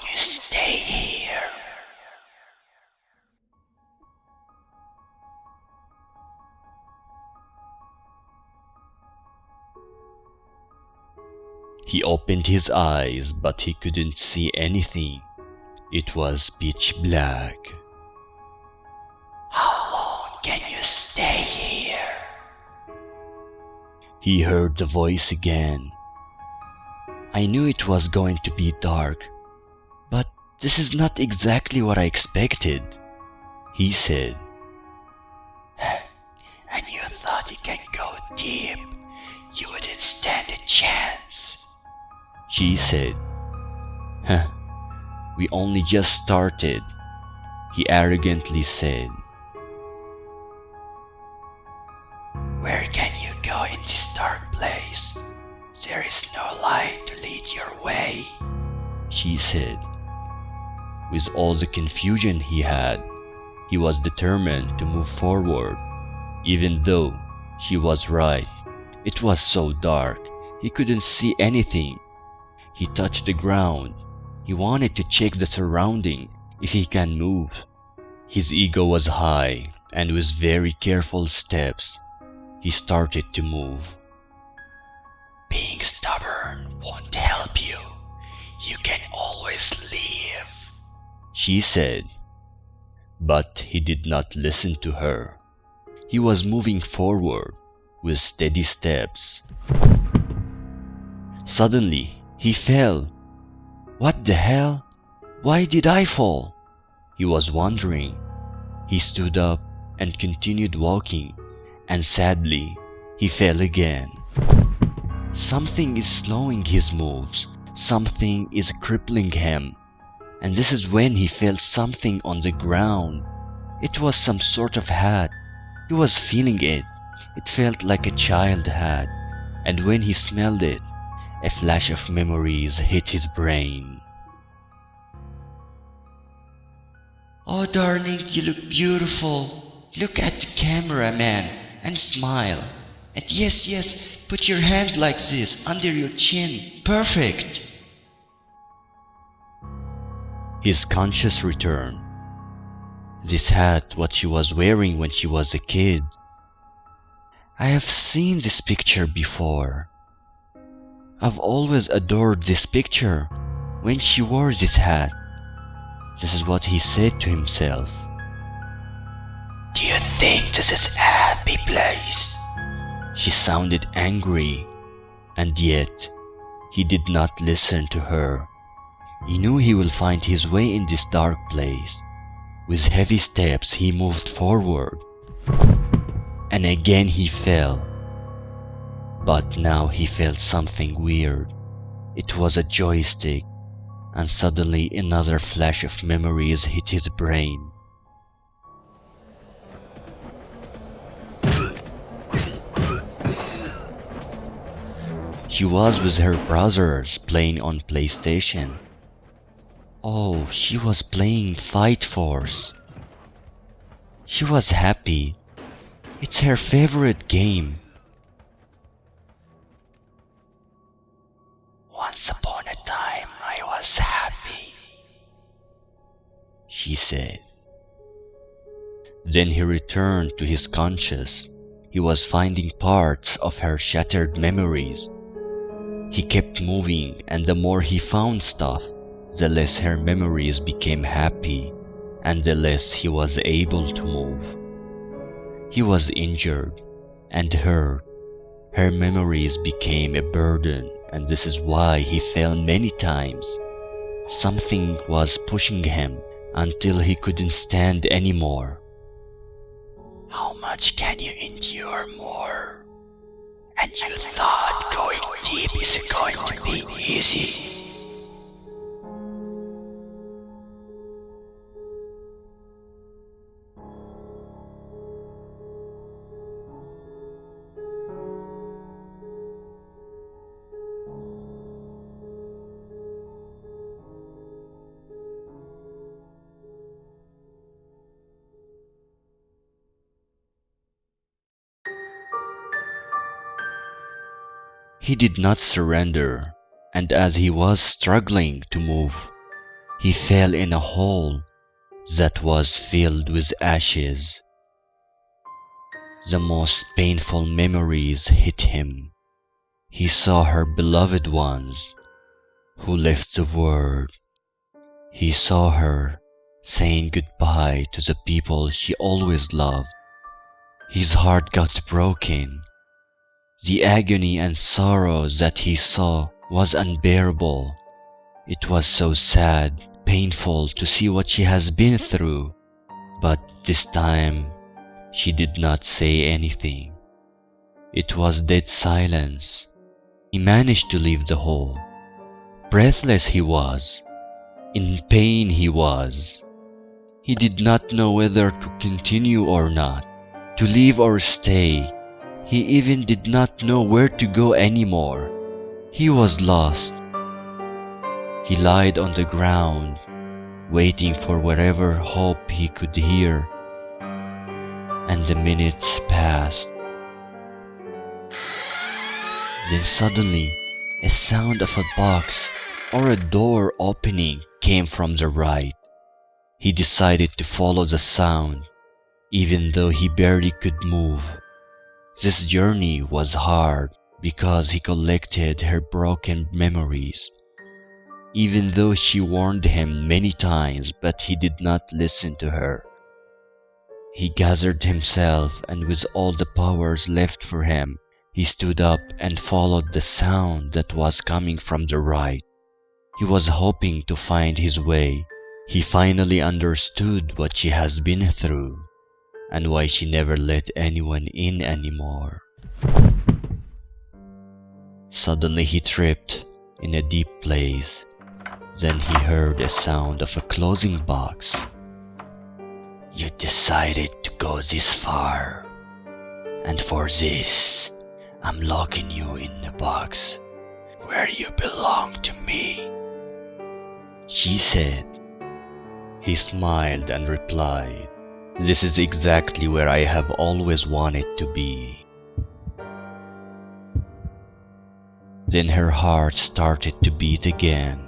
you stay here? He opened his eyes, but he couldn't see anything. It was pitch black. How long can you stay here? He heard the voice again. I knew it was going to be dark, but this is not exactly what I expected, he said. And you thought you can go deep? You wouldn't stand a chance, she said. Huh, we only just started, he arrogantly said. Where can you go in this dark place? There is no light to lead your way, she said. With all the confusion he had, he was determined to move forward, even though she was right. It was so dark, he couldn't see anything. He touched the ground. He wanted to check the surrounding, if he can move. His ego was high, and with very careful steps, he started to move. Being stubborn won't help you. You can always leave, she said. But he did not listen to her. He was moving forward with steady steps. Suddenly, he fell. What the hell? Why did I fall? He was wondering. He stood up and continued walking, and sadly, he fell again. Something is slowing his moves. Something is crippling him. And this is when he felt something on the ground. It was some sort of hat. He was feeling it. It felt like a child hat. And when he smelled it, a flash of memories hit his brain. Oh darling, you look beautiful. Look at the camera, man, and smile. And yes, put your hand like this under your chin. Perfect. His conscience returned. This hat, what she was wearing when she was a kid. I have seen this picture before. I've always adored this picture when she wore this hat. This is what he said to himself. Do you think this is a happy place? She sounded angry, and yet he did not listen to her. He knew he will find his way in this dark place. With heavy steps he moved forward, and again he fell. But now he felt something weird. It was a joystick, and suddenly another flash of memories hit his brain. She was with her brothers playing on PlayStation. Oh, she was playing Fight Force. She was happy. It's her favorite game. Once upon a time, I was happy, she said. Then he returned to his conscious. He was finding parts of her shattered memories. He kept moving, and the more he found stuff, the less her memories became happy, and the less he was able to move. He was injured and hurt. Her memories became a burden, and this is why he fell many times. Something was pushing him until he couldn't stand anymore. How much can you endure more? And you thought going deep is going to be easy. He did not surrender, and as he was struggling to move, He fell in a hole that was filled with ashes. The most painful memories hit him. He saw her beloved ones who left the world. He saw her saying goodbye to the people she always loved. His heart got broken. The agony and sorrow that he saw was unbearable. It was so sad, painful to see what she has been through. But this time, she did not say anything. It was dead silence. He managed to leave the hole. Breathless he was. In pain he was. He did not know whether to continue or not, to leave or stay. He even did not know where to go anymore. He was lost. He lied on the ground, waiting for whatever hope he could hear. And the minutes passed. Then suddenly, a sound of a box or a door opening came from the right. He decided to follow the sound, even though he barely could move. This journey was hard because he collected her broken memories. Even though she warned him many times, but he did not listen to her. He gathered himself, and with all the powers left for him, he stood up and followed the sound that was coming from the right. He was hoping to find his way. He finally understood what she has been through, and why she never let anyone in anymore. Suddenly he tripped in a deep place. Then he heard a sound of a closing box. You decided to go this far, and for this, I'm locking you in the box where you belong to me, she said. He smiled and replied, This is exactly where I have always wanted to be. Then her heart started to beat again.